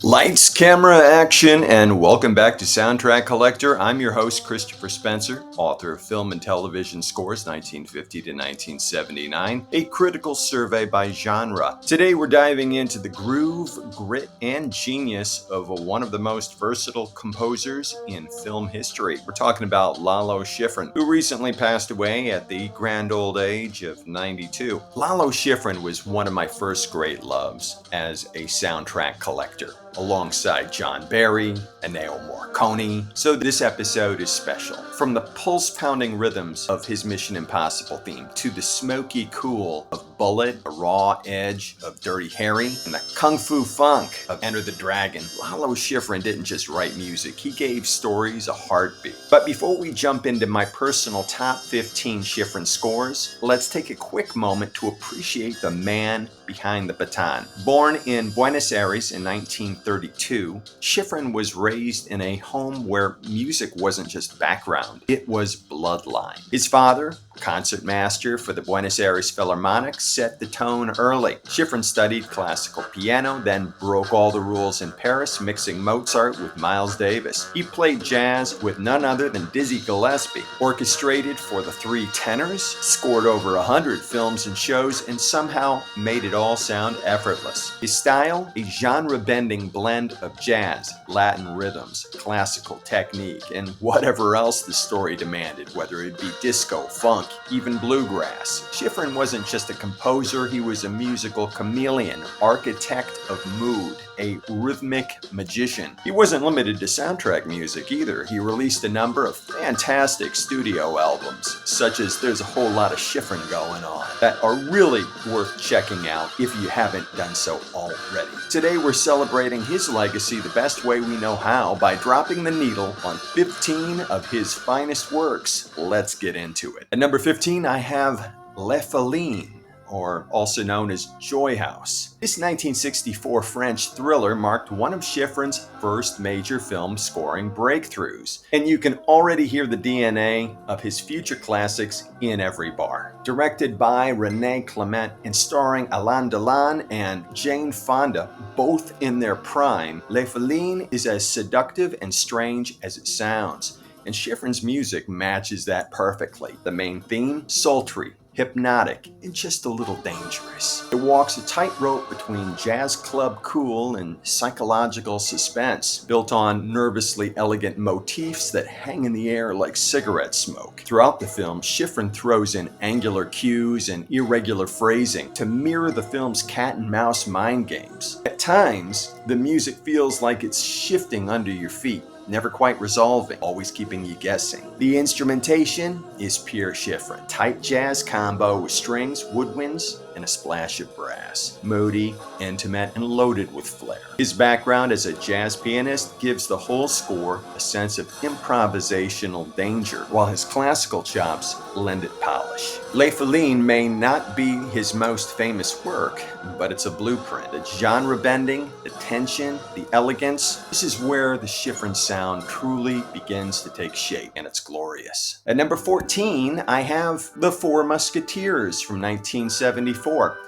Lights, camera, action, and welcome back to Soundtrack Collector. I'm your host, Christopher Spencer, author of Film and Television Scores 1950 to 1979, a critical survey by genre. Today we're diving into the groove, grit, and genius of one of the most versatile composers in film history. We're talking about Lalo Schifrin, who recently passed away at the grand old age of 92. Lalo Schifrin was one of my first great loves as a soundtrack collector, alongside John Barry, Ennio Morricone, so this episode is special. From the pulse-pounding rhythms of his Mission Impossible theme to the smoky cool of Bullitt, the raw edge of Dirty Harry, and the kung fu funk of Enter the Dragon, Lalo Schifrin didn't just write music, he gave stories a heartbeat. But before we jump into my personal top 15 Schifrin scores, let's take a quick moment to appreciate the man behind the baton. Born in Buenos Aires in 1932, Schifrin was raised in a home where music wasn't just background, it was bloodline. His father, concertmaster for the Buenos Aires Philharmonic, set the tone early. Schifrin studied classical piano, then broke all the rules in Paris, mixing Mozart with Miles Davis. He played jazz with none other than Dizzy Gillespie, orchestrated for the Three Tenors, scored over 100 films and shows, and somehow made it all sound effortless. His style, a genre-bending blend of jazz, Latin rhythms, classical technique, and whatever else the story demanded, whether it be disco, funk, even bluegrass. Schifrin wasn't just a composer, he was a musical chameleon, architect of mood, a rhythmic magician. He wasn't limited to soundtrack music either. He released a number of fantastic studio albums, such as There's a Whole Lot of Schifrin Going On, that are really worth checking out if you haven't done so already. Today we're celebrating his legacy the best way we know how, by dropping the needle on 15 of his finest works. Let's get into it. At number 15, I have Les Félines, or also known as Joy House. This 1964 French thriller marked one of Schifrin's first major film scoring breakthroughs, and you can already hear the DNA of his future classics in every bar. Directed by René Clement and starring Alain Delon and Jane Fonda, both in their prime, Les Félines is as seductive and strange as it sounds, and Schifrin's music matches that perfectly. The main theme, sultry, hypnotic, and just a little dangerous. It walks a tightrope between jazz club cool and psychological suspense, built on nervously elegant motifs that hang in the air like cigarette smoke. Throughout the film, Schifrin throws in angular cues and irregular phrasing to mirror the film's cat and mouse mind games. At times, the music feels like it's shifting under your feet, never quite resolving, always keeping you guessing. The instrumentation is pure Schifrin. Tight jazz combo with strings, woodwinds, and a splash of brass. Moody, intimate, and loaded with flair. His background as a jazz pianist gives the whole score a sense of improvisational danger, while his classical chops lend it polish. Les Félines may not be his most famous work, but it's a blueprint. The genre bending, the tension, the elegance. This is where the Schifrin sound truly begins to take shape, and it's glorious. At number 14, I have The Four Musketeers from 1974.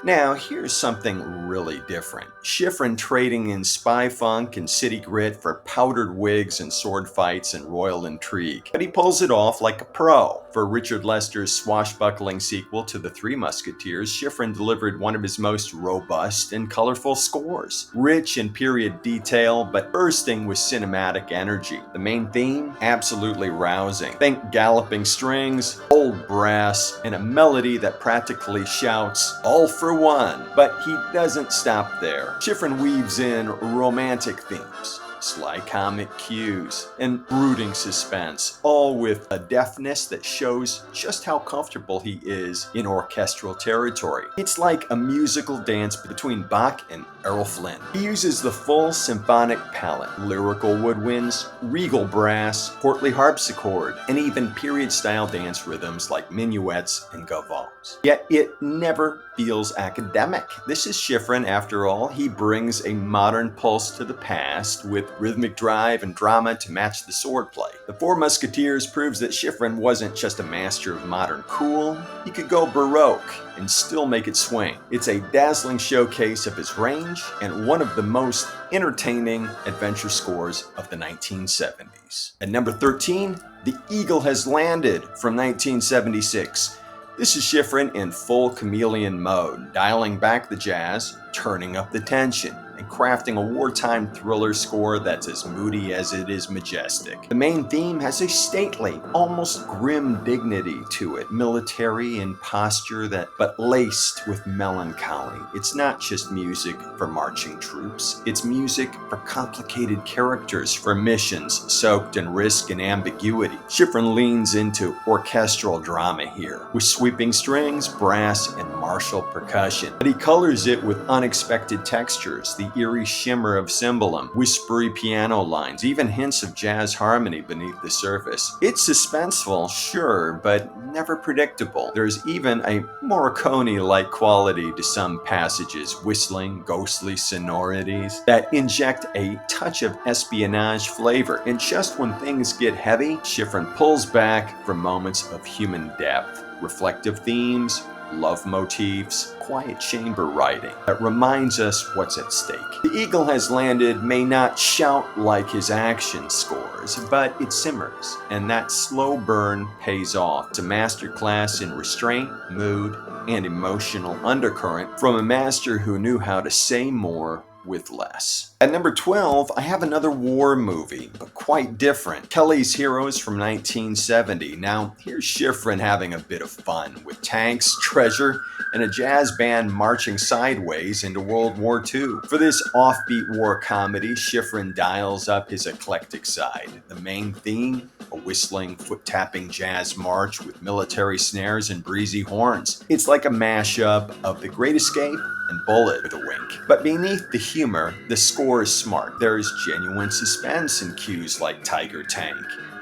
Now, here's something really different. Schifrin trading in spy funk and city grit for powdered wigs and sword fights and royal intrigue. But he pulls it off like a pro. For Richard Lester's swashbuckling sequel to The Three Musketeers, Schifrin delivered one of his most robust and colorful scores. Rich in period detail, but bursting with cinematic energy. The main theme, absolutely rousing. Think galloping strings, old brass, and a melody that practically shouts, "All for one." But he doesn't stop there. Schifrin weaves in romantic themes, sly comic cues, and brooding suspense, all with a deftness that shows just how comfortable he is in orchestral territory. It's like a musical dance between Bach and Errol Flynn. He uses the full symphonic palette, lyrical woodwinds, regal brass, portly harpsichord, and even period-style dance rhythms like minuets and gavottes. Yet it never feels academic. This is Schifrin, after all. He brings a modern pulse to the past with rhythmic drive and drama to match the swordplay. The Four Musketeers proves that Schifrin wasn't just a master of modern cool. He could go Baroque and still make it swing. It's a dazzling showcase of his range and one of the most entertaining adventure scores of the 1970s. At number 13, The Eagle Has Landed from 1976. This is Schifrin in full chameleon mode, dialing back the jazz, turning up the tension, and crafting a wartime thriller score that's as moody as it is majestic. The main theme has a stately, almost grim dignity to it, military in posture but laced with melancholy. It's not just music for marching troops, it's music for complicated characters, for missions soaked in risk and ambiguity. Schifrin leans into orchestral drama here, with sweeping strings, brass, and martial percussion. But he colors it with unexpected textures, the eerie shimmer of cymbalum, whispery piano lines, even hints of jazz harmony beneath the surface. It's suspenseful, sure, but never predictable. There's even a Morricone-like quality to some passages, whistling, ghostly sonorities that inject a touch of espionage flavor. And just when things get heavy, Schifrin pulls back for moments of human depth, reflective themes, love motifs, quiet chamber writing that reminds us what's at stake. The Eagle Has Landed may not shout like his action scores, but it simmers, and that slow burn pays off. It's a masterclass in restraint, mood, and emotional undercurrent from a master who knew how to say more with less. At number 12, I have another war movie, but quite different. Kelly's Heroes from 1970. Now, here's Schifrin having a bit of fun with tanks, treasure, and a jazz band marching sideways into World War II. For this offbeat war comedy, Schifrin dials up his eclectic side. The main theme, a whistling, foot-tapping jazz march with military snares and breezy horns. It's like a mashup of The Great Escape and Bullitt with a wink. But beneath the humor, the score is smart. There's genuine suspense in cues like Tiger Tank,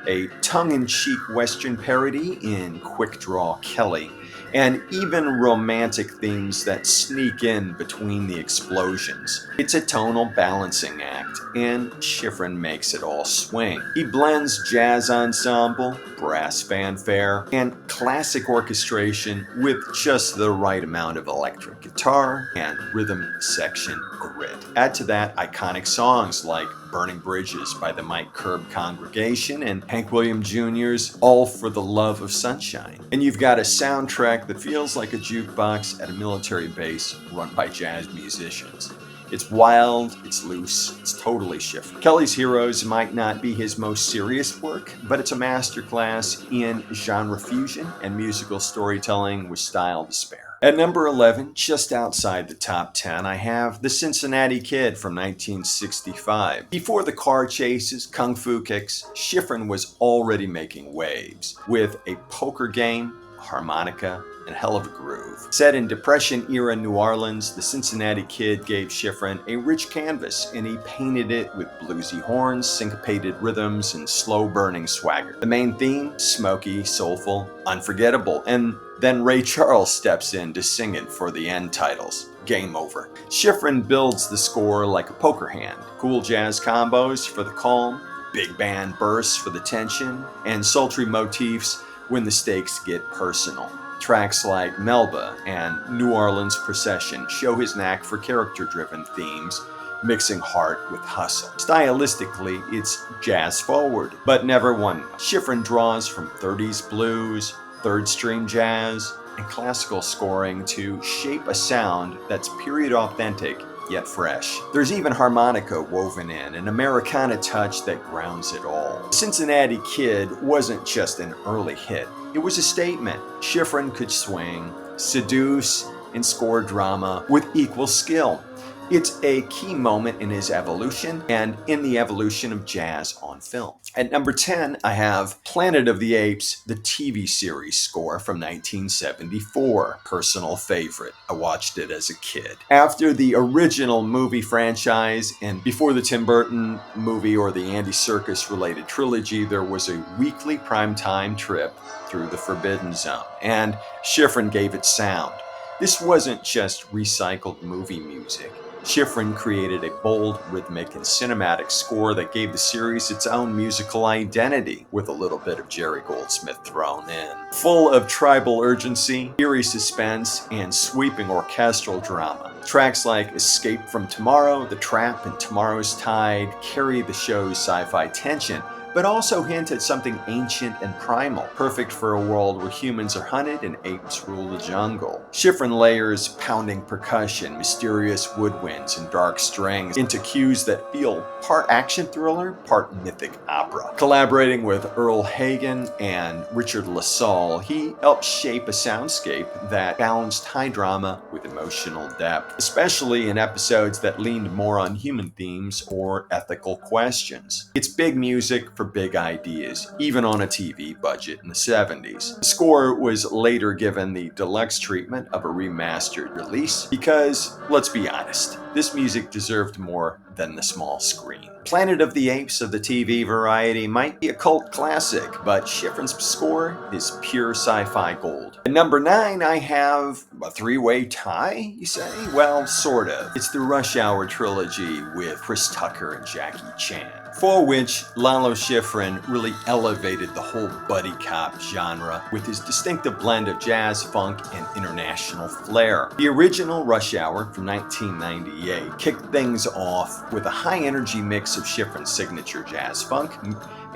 a tongue-in-cheek Western parody in Quick Draw Kelly, and even romantic themes that sneak in between the explosions. It's a tonal balancing act, and Schifrin makes it all swing. He blends jazz ensemble, brass fanfare, and classic orchestration with just the right amount of electric guitar and rhythm section grit. Add to that iconic songs like Burning Bridges by the Mike Curb Congregation and Hank Williams Jr.'s All for the Love of Sunshine. And you've got a soundtrack that feels like a jukebox at a military base run by jazz musicians. It's wild, it's loose, it's totally Schifrin. Kelly's Heroes might not be his most serious work, but it's a masterclass in genre fusion and musical storytelling with style to spare. At number 11, just outside the top 10, I have The Cincinnati Kid from 1965. Before the car chases, kung fu kicks, Schifrin was already making waves with a poker game, harmonica, and hell of a groove. Set in Depression-era New Orleans, The Cincinnati Kid gave Schifrin a rich canvas, and he painted it with bluesy horns, syncopated rhythms, and slow-burning swagger. The main theme, smoky, soulful, unforgettable, and then Ray Charles steps in to sing it for the end titles. Game over. Schifrin builds the score like a poker hand. Cool jazz combos for the calm, big band bursts for the tension, and sultry motifs when the stakes get personal. Tracks like Melba and New Orleans Procession show his knack for character-driven themes, mixing heart with hustle. Stylistically, it's jazz-forward, but never one. Schifrin draws from 30s blues, third-stream jazz, and classical scoring to shape a sound that's period-authentic yet fresh. There's even harmonica woven in, an Americana touch that grounds it all. Cincinnati Kid wasn't just an early hit. It was a statement. Schifrin could swing, seduce, and score drama with equal skill. It's a key moment in his evolution and in the evolution of jazz on film. At number 10, I have Planet of the Apes, the TV series score from 1974. Personal favorite. I watched it as a kid. After the original movie franchise and before the Tim Burton movie or the Andy Serkis related trilogy, there was a weekly primetime trip through the Forbidden Zone, and Schifrin gave it sound. This wasn't just recycled movie music. Schifrin created a bold, rhythmic, and cinematic score that gave the series its own musical identity, with a little bit of Jerry Goldsmith thrown in. Full of tribal urgency, eerie suspense, and sweeping orchestral drama. Tracks like Escape from Tomorrow, The Trap, and Tomorrow's Tide carry the show's sci-fi tension, but also hint at something ancient and primal, perfect for a world where humans are hunted and apes rule the jungle. Schifrin layers pounding percussion, mysterious woodwinds, and dark strings into cues that feel part action thriller, part mythic opera. Collaborating with Earl Hagen and Richard LaSalle, he helped shape a soundscape that balanced high drama with emotional depth, especially in episodes that leaned more on human themes or ethical questions. It's big music for big ideas, even on a TV budget in the 70s. The score was later given the deluxe treatment of a remastered release because, let's be honest, this music deserved more than the small screen. Planet of the Apes of the TV variety might be a cult classic, but Schifrin's score is pure sci-fi gold. At number 9, I have a three-way tie, you say? Well, sort of. It's the Rush Hour trilogy with Chris Tucker and Jackie Chan, for which Lalo Schifrin really elevated the whole buddy cop genre with his distinctive blend of jazz, funk, and international flair. The original Rush Hour from 1998 kicked things off with a high-energy mix of Schifrin's signature jazz funk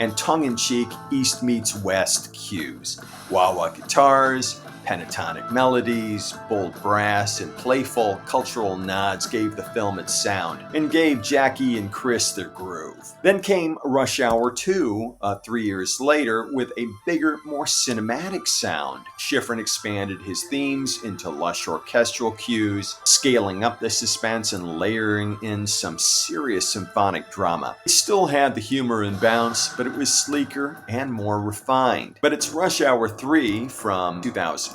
and tongue-in-cheek East meets West cues. Wah-wah guitars, pentatonic melodies, bold brass, and playful cultural nods gave the film its sound and gave Jackie and Chris their groove. Then came Rush Hour 2, 3 years later, with a bigger, more cinematic sound. Schifrin expanded his themes into lush orchestral cues, scaling up the suspense and layering in some serious symphonic drama. It still had the humor and bounce, but it was sleeker and more refined. But it's Rush Hour 3 from 2007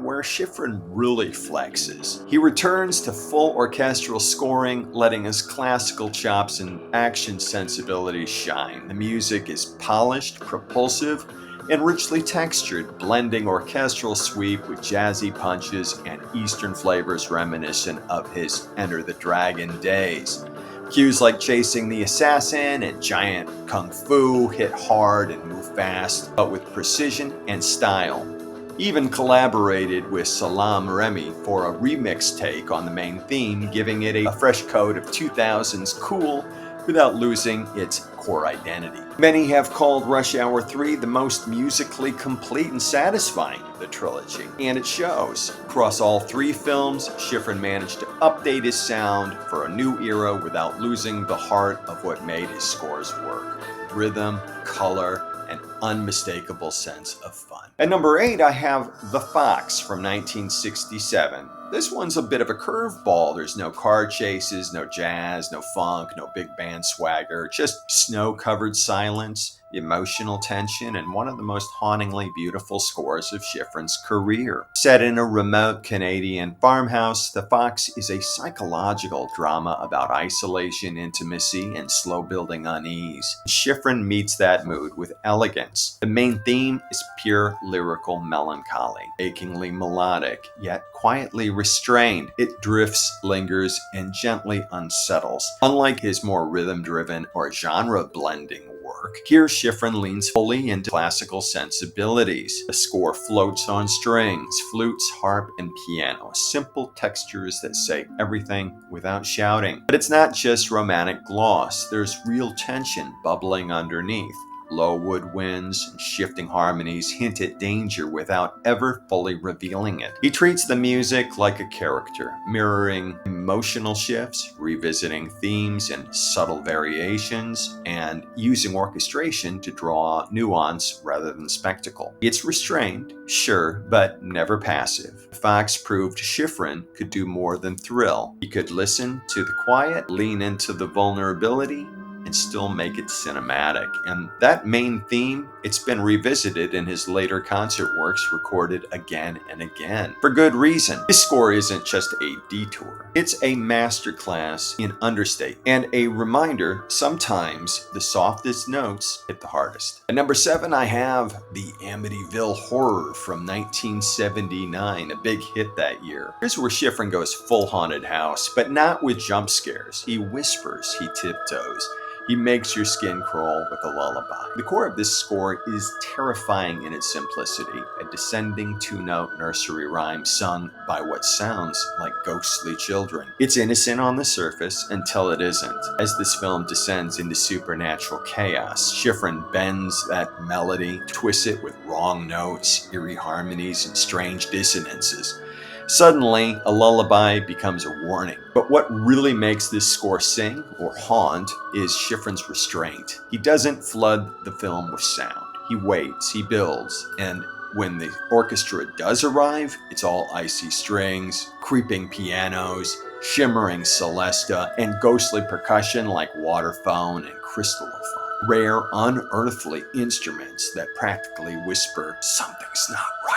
where Schifrin really flexes. He returns to full orchestral scoring, letting his classical chops and action sensibilities shine. The music is polished, propulsive, and richly textured, blending orchestral sweep with jazzy punches and Eastern flavors reminiscent of his Enter the Dragon days. Cues like chasing the assassin and giant kung fu hit hard and move fast, but with precision and style. Even collaborated with Salam Remy for a remix take on the main theme, giving it a fresh coat of 2000s cool without losing its core identity. Many have called Rush Hour 3 the most musically complete and satisfying of the trilogy, and it shows. Across all three films, Schifrin managed to update his sound for a new era without losing the heart of what made his scores work: rhythm, color, an unmistakable sense of fun. At number 8, I have The Fox from 1967. This one's a bit of a curveball. There's no car chases, no jazz, no funk, no big band swagger, just snow-covered silence, emotional tension, and one of the most hauntingly beautiful scores of Schifrin's career. Set in a remote Canadian farmhouse, The Fox is a psychological drama about isolation, intimacy, and slow-building unease. Schifrin meets that mood with elegance. The main theme is pure lyrical melancholy, achingly melodic, yet quietly restrained. It drifts, lingers, and gently unsettles. Unlike his more rhythm-driven or genre-blending work, here Schifrin leans fully into classical sensibilities. The score floats on strings, flutes, harp, and piano, simple textures that say everything without shouting. But it's not just romantic gloss. There's real tension bubbling underneath. Low woodwinds and shifting harmonies hint at danger without ever fully revealing it. He treats the music like a character, mirroring emotional shifts, revisiting themes and subtle variations, and using orchestration to draw nuance rather than spectacle. It's restrained, sure, but never passive. Fox proved Schifrin could do more than thrill. He could listen to the quiet, lean into the vulnerability, and still make it cinematic. And that main theme, it's been revisited in his later concert works, recorded again and again. For good reason. This score isn't just a detour. It's a masterclass in understate and a reminder sometimes the softest notes hit the hardest. At number 7, I have the Amityville Horror from 1979, a big hit that year. Here's where Schifrin goes full haunted house, but not with jump scares. He whispers, he tiptoes. He makes your skin crawl with a lullaby. The core of this score is terrifying in its simplicity, a descending two-note nursery rhyme sung by what sounds like ghostly children. It's innocent on the surface until it isn't. As this film descends into supernatural chaos, Schifrin bends that melody, twists it with wrong notes, eerie harmonies, and strange dissonances. Suddenly, a lullaby becomes a warning. But what really makes this score sing or haunt is Schifrin's restraint. He doesn't flood the film with sound. He waits, he builds, and when the orchestra does arrive, it's all icy strings, creeping pianos, shimmering celesta, and ghostly percussion like waterphone and crystallophone. Rare, unearthly instruments that practically whisper, something's not right.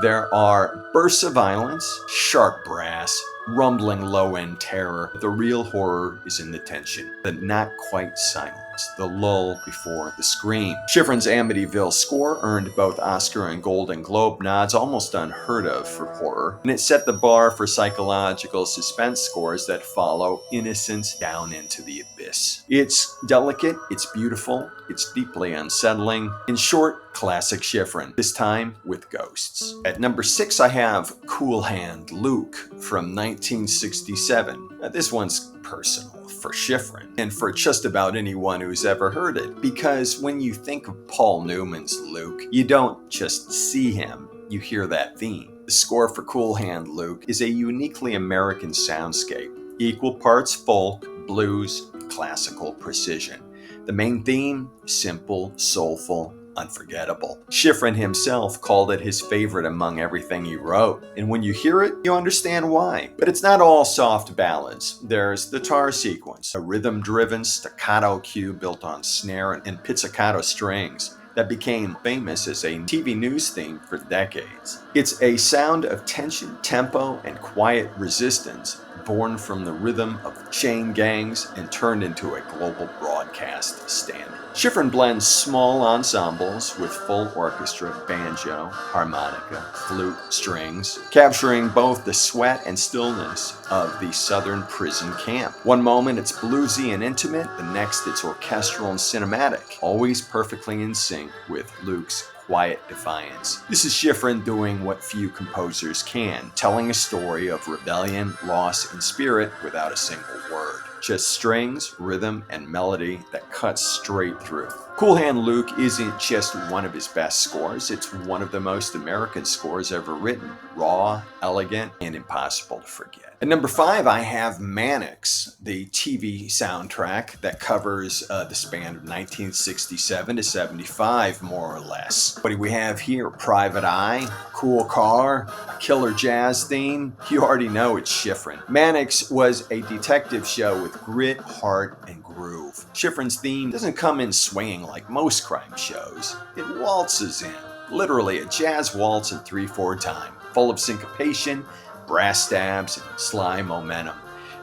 There are bursts of violence, sharp brass, rumbling low-end terror. The real horror is in the tension, the not quite silence, the lull before the scream. Schifrin's Amityville score earned both Oscar and Golden Globe nods, almost unheard of for horror, and it set the bar for psychological suspense scores that follow innocence down into the abyss. It's delicate, it's beautiful, it's deeply unsettling. In short, classic Schifrin, this time with ghosts. At number 6, I have Cool Hand Luke from 1967. Now, this one's personal for Schifrin and for just about anyone who's ever heard it, because when you think of Paul Newman's Luke, you don't just see him, you hear that theme. The score for Cool Hand Luke is a uniquely American soundscape, equal parts folk, blues, and classical precision. The main theme, simple, soulful, unforgettable. Schifrin himself called it his favorite among everything he wrote, and when you hear it, you understand why. But it's not all soft ballads. There's the tar sequence, a rhythm-driven staccato cue built on snare and pizzicato strings that became famous as a TV news theme for decades. It's a sound of tension, tempo, and quiet resistance, born from the rhythm of chain gangs and turned into a global broadcast standard. Schifrin blends small ensembles with full orchestra, banjo, harmonica, flute, strings, capturing both the sweat and stillness of the southern prison camp. One moment it's bluesy and intimate, the next it's orchestral and cinematic, always perfectly in sync with Luke's quiet defiance. This is Schifrin doing what few composers can, telling a story of rebellion, loss, and spirit without a single word. Just strings, rhythm, and melody that cuts straight through. Cool Hand Luke isn't just one of his best scores, it's one of the most American scores ever written. Raw, elegant, and impossible to forget. At number 5, I have Mannix, the TV soundtrack that covers the span of 1967 to 75, more or less. What do we have here? Private Eye, cool car, a killer jazz theme. You already know it's Schifrin. Mannix was a detective show with grit, heart, and groove. Schifrin's theme doesn't come in swinging like most crime shows. It waltzes in, literally a jazz waltz in 3/4 time, full of syncopation, brass stabs, and sly momentum.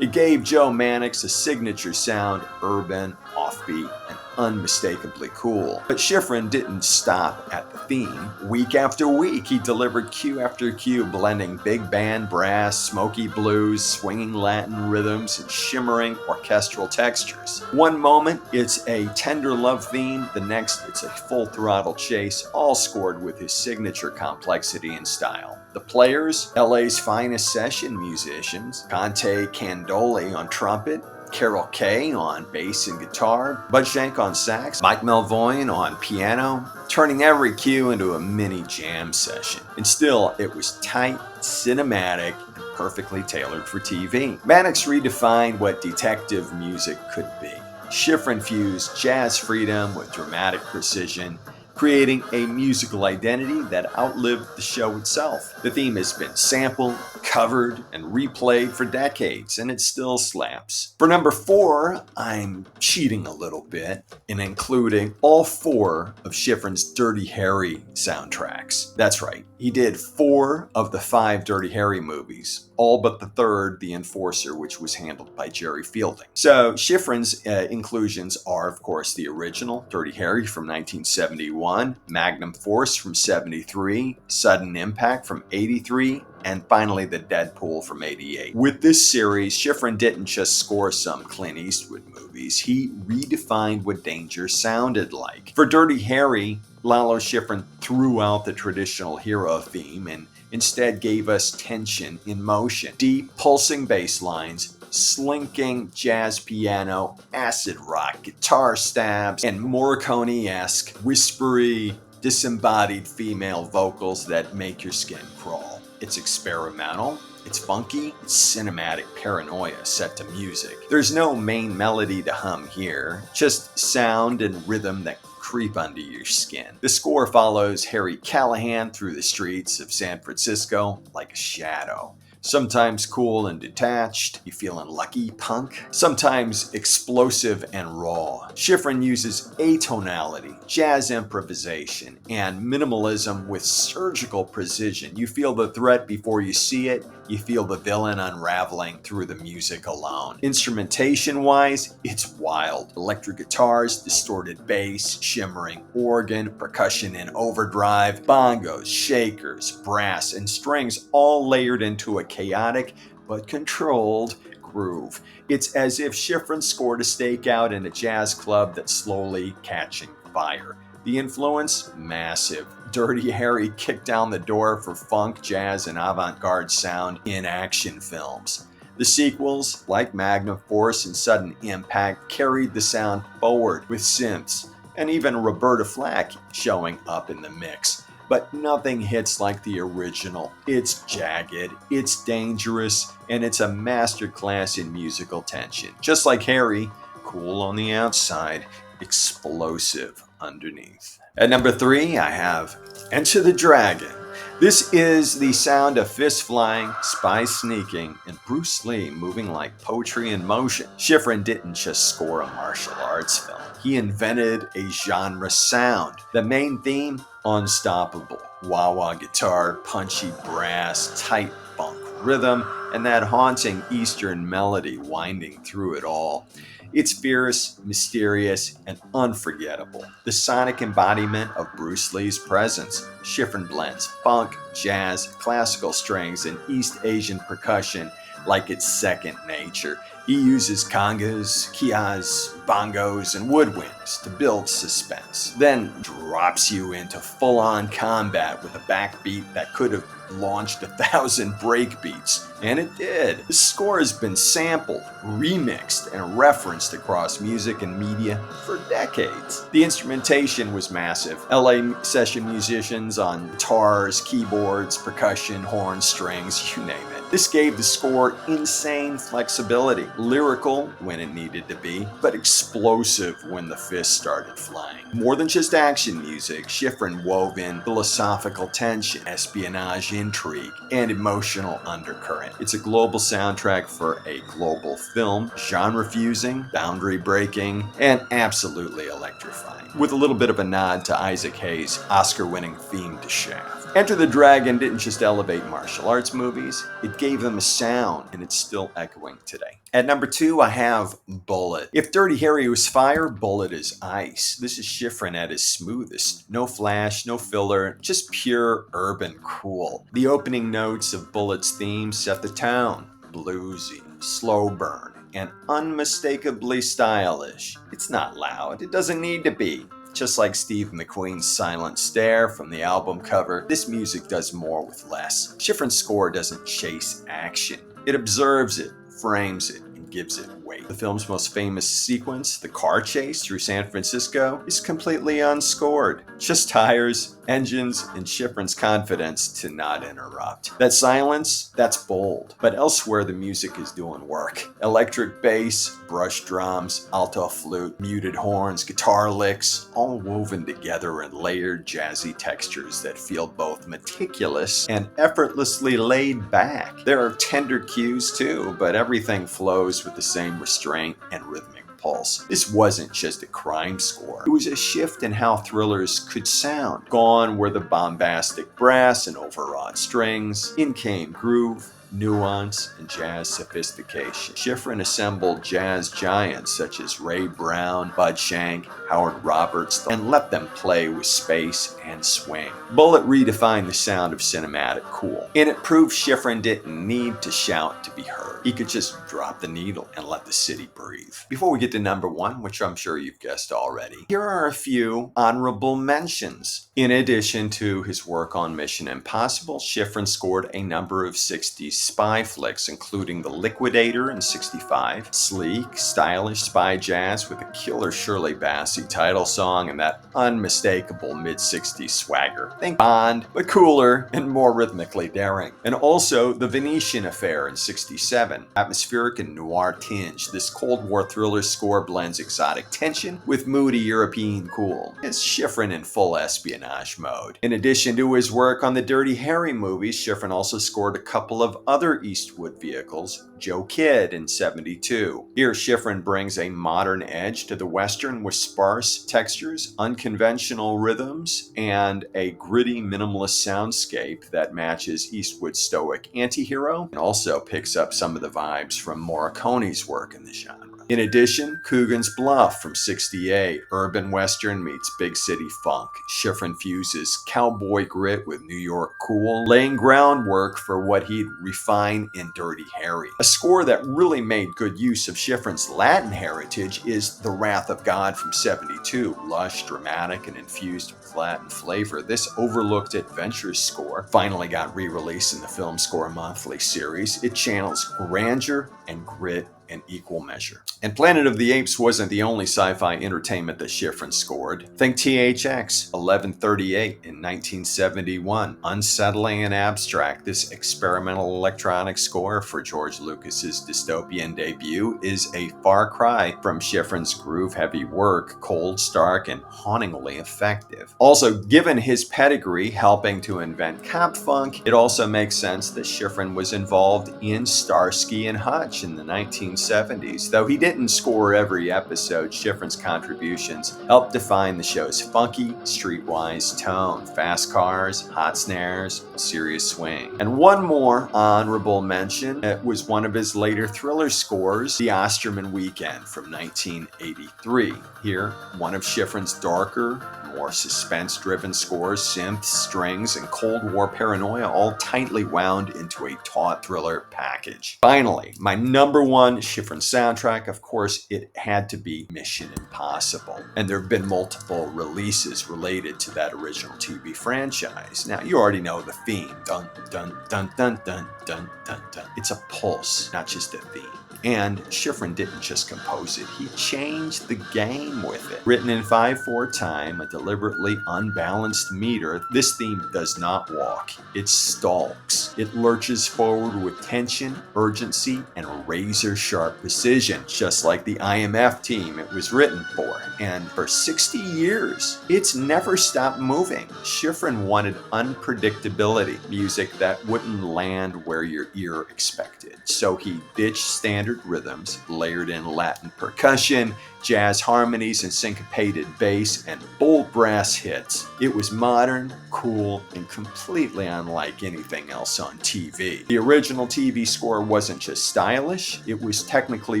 It gave Joe Mannix a signature sound, urban, offbeat, and unmistakably cool. But Schifrin didn't stop at the theme. Week after week, he delivered cue after cue, blending big band brass, smoky blues, swinging Latin rhythms, and shimmering orchestral textures. One moment, it's a tender love theme. The next, it's a full throttle chase, all scored with his signature complexity and style. The players, LA's finest session musicians, Conte Candoli on trumpet, Carol Kay on bass and guitar, Bud Shank on sax, Mike Melvoin on piano, turning every cue into a mini jam session. And still, it was tight, cinematic, and perfectly tailored for TV. Mannix redefined what detective music could be. Schifrin fused jazz freedom with dramatic precision, creating a musical identity that outlived the show itself. The theme has been sampled, covered, and replayed for decades, and it still slaps. For number 4, I'm cheating a little bit in including all 4 of Schifrin's Dirty Harry soundtracks. That's right, he did 4 of the 5 Dirty Harry movies, all but the third, The Enforcer, which was handled by Jerry Fielding. So Schifrin's inclusions are, of course, the original Dirty Harry from 1971, Magnum Force from 73, Sudden Impact from 83, and finally the Deadpool from 88. With this series, Schifrin didn't just score some Clint Eastwood movies, he redefined what danger sounded like. For Dirty Harry, Lalo Schifrin threw out the traditional hero theme and instead gave us tension in motion, deep, pulsing bass lines, slinking jazz piano, acid rock, guitar stabs, and Morricone-esque, whispery, disembodied female vocals that make your skin crawl. It's experimental, it's funky, it's cinematic paranoia set to music. There's no main melody to hum here, just sound and rhythm that creep under your skin. The score follows Harry Callahan through the streets of San Francisco like a shadow. Sometimes cool and detached, you feeling lucky punk? Sometimes explosive and raw. Schifrin uses atonality, jazz improvisation, and minimalism with surgical precision. You feel the threat before you see it. You feel the villain unraveling through the music alone. Instrumentation-wise, it's wild. Electric guitars, distorted bass, shimmering organ, percussion in overdrive, bongos, shakers, brass, and strings all layered into a chaotic but controlled groove. It's as if Schifrin scored a stakeout in a jazz club that's slowly catching fire. The influence? Massive. Dirty Harry kicked down the door for funk, jazz, and avant-garde sound in action films. The sequels, like Magnum Force and Sudden Impact, carried the sound forward with synths, and even Roberta Flack showing up in the mix. But nothing hits like the original. It's jagged, it's dangerous, and it's a masterclass in musical tension. Just like Harry, cool on the outside, explosive underneath. At number 3, I have Enter the Dragon. This is the sound of fists flying, spies sneaking, and Bruce Lee moving like poetry in motion. Schifrin didn't just score a martial arts film. He invented a genre sound. The main theme, unstoppable. Wah-wah guitar, punchy brass, tight funk rhythm, and that haunting Eastern melody winding through it all. It's fierce, mysterious, and unforgettable. The sonic embodiment of Bruce Lee's presence. Schifrin blends funk, jazz, classical strings, and East Asian percussion like it's second nature. He uses congas, kias, bongos, and woodwinds to build suspense, then drops you into full-on combat with a backbeat that could have launched 1,000 breakbeats. And it did. The score has been sampled, remixed, and referenced across music and media for decades. The instrumentation was massive. LA session musicians on guitars, keyboards, percussion, horns, strings, you name it. This gave the score insane flexibility, lyrical when it needed to be, but explosive when the fists started flying. More than just action music, Schifrin wove in philosophical tension, espionage intrigue, and emotional undercurrent. It's a global soundtrack for a global film, genre-fusing, boundary-breaking, and absolutely electrifying, with a little bit of a nod to Isaac Hayes' Oscar-winning theme to Shaft. Enter the Dragon didn't just elevate martial arts movies, it gave them a sound, and it's still echoing today. At number 2, I have Bullitt. If Dirty Harry was fire, Bullitt is ice. This is Schifrin at his smoothest. No flash, no filler, just pure urban cool. The opening notes of Bullitt's theme set the tone. Bluesy, slow burn, and unmistakably stylish. It's not loud, it doesn't need to be. Just like Steve McQueen's Silent Stare from the album cover, this music does more with less. Schifrin's score doesn't chase action. It observes it, frames it, and gives it weight. The film's most famous sequence, the car chase through San Francisco, is completely unscored. Just tires, engines, and Schifrin's confidence to not interrupt. That silence, that's bold. But elsewhere, the music is doing work. Electric bass, brush drums, alto flute, muted horns, guitar licks, all woven together in layered jazzy textures that feel both meticulous and effortlessly laid back. There are tender cues too, but everything flows with the same restraint and rhythmic pulse. This wasn't just a crime score. It was a shift in how thrillers could sound. Gone were the bombastic brass and overwrought strings. In came groove, nuance, and jazz sophistication. Schifrin assembled jazz giants such as Ray Brown, Bud Shank, Howard Roberts, and let them play with space and swing. Bullitt redefined the sound of cinematic cool, and it proved Schifrin didn't need to shout to be heard. He could just drop the needle and let the city breathe. Before we get to number one, which I'm sure you've guessed already, here are a few honorable mentions. In addition to his work on Mission Impossible, Schifrin scored a number of 60s spy flicks, including The Liquidator in '65, sleek, stylish spy jazz with a killer Shirley Bassey title song and that unmistakable mid-60s swagger. Think Bond, but cooler and more rhythmically daring. And also The Venetian Affair in '67, atmospheric and noir tinge. This Cold War thriller score blends exotic tension with moody European cool. It's Schifrin in full espionage mode. In addition to his work on the Dirty Harry movies, Schifrin also scored a couple of other Eastwood vehicles, Joe Kidd in '72. Here, Schifrin brings a modern edge to the Western with sparse textures, unconventional rhythms, and a gritty minimalist soundscape that matches Eastwood's stoic anti-hero and also picks up some of the vibes from Morricone's work in the genre. In addition, Coogan's Bluff from '68, urban western meets big city funk. Schifrin fuses cowboy grit with New York cool, laying groundwork for what he'd refine in Dirty Harry. A score that really made good use of Schifrin's Latin heritage is The Wrath of God from '72, lush, dramatic, and infused with Latin flavor. This overlooked adventure score finally got re-released in the Film Score Monthly series. It channels grandeur and grit in equal measure. And Planet of the Apes wasn't the only sci-fi entertainment that Schifrin scored. Think THX 1138 in 1971. Unsettling and abstract, this experimental electronic score for George Lucas's dystopian debut is a far cry from Schifrin's groove-heavy work, cold, stark, and hauntingly effective. Also, given his pedigree helping to invent cop funk, it also makes sense that Schifrin was involved in Starsky and Hutch in the 1970s. Though he didn't score every episode, Schifrin's contributions helped define the show's funky, streetwise tone. Fast cars, hot snares, a serious swing. And one more honorable mention, it was one of his later thriller scores, The Osterman Weekend from 1983. Here, one of Schifrin's darker, more suspense-driven scores, synths, strings, and Cold War paranoia all tightly wound into a taut thriller package. Finally, my number one Schifrin soundtrack, of course, it had to be Mission Impossible. And there have been multiple releases related to that original TV franchise. Now, you already know the theme. Dun, dun, dun, dun, dun, dun, dun, dun. It's a pulse, not just a theme. And Schifrin didn't just compose it, he changed the game with it. Written in 5/4 time, a deliberately unbalanced meter, this theme does not walk, it stalks. It lurches forward with tension, urgency, and razor-sharp precision, just like the IMF team it was written for. And for 60 years, it's never stopped moving. Schifrin wanted unpredictability, music that wouldn't land where your ear expected. So he ditched standard rhythms, layered in Latin percussion, jazz harmonies, and syncopated bass, and bold brass hits. It was modern, cool, and completely unlike anything else on TV. The original TV score wasn't just stylish, it was technically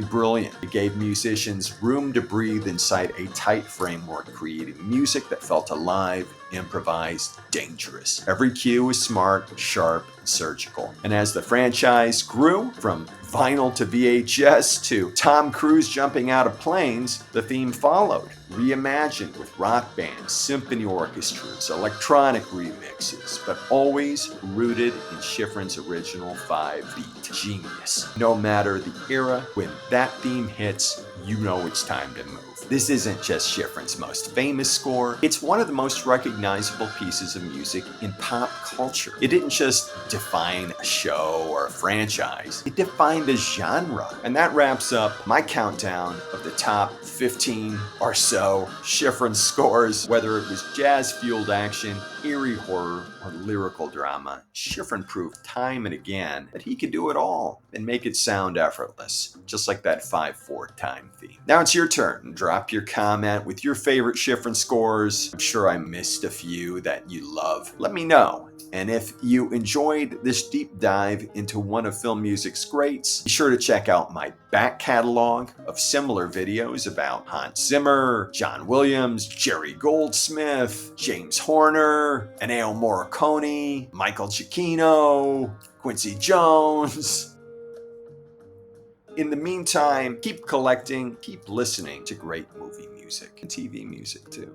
brilliant. It gave musicians room to breathe inside a tight framework, creating music that felt alive improvised, dangerous. Every cue was smart, sharp, and surgical. And as the franchise grew from vinyl to VHS to Tom Cruise jumping out of planes, the theme followed, reimagined with rock bands, symphony orchestras, electronic remixes, but always rooted in Schifrin's original 5-beat genius. No matter the era, when that theme hits, you know it's time to move. This isn't just Schifrin's most famous score, it's one of the most recognizable pieces of music in pop culture. It didn't just define a show or a franchise, it defined a genre. And that wraps up my countdown of the top 15 or so Schifrin scores. Whether it was jazz-fueled action, eerie horror, or lyrical drama, Schifrin proved time and again that he could do it all and make it sound effortless, just like that 5/4 time theme. Now it's your turn. Drop your comment with your favorite Schifrin scores. I'm sure I missed a few that you love. Let me know. And if you enjoyed this deep dive into one of film music's greats, be sure to check out my back catalog of similar videos about Hans Zimmer, John Williams, Jerry Goldsmith, James Horner, Ennio Morricone, Michael Giacchino, Quincy Jones. In the meantime, keep collecting, keep listening to great movie music and TV music too.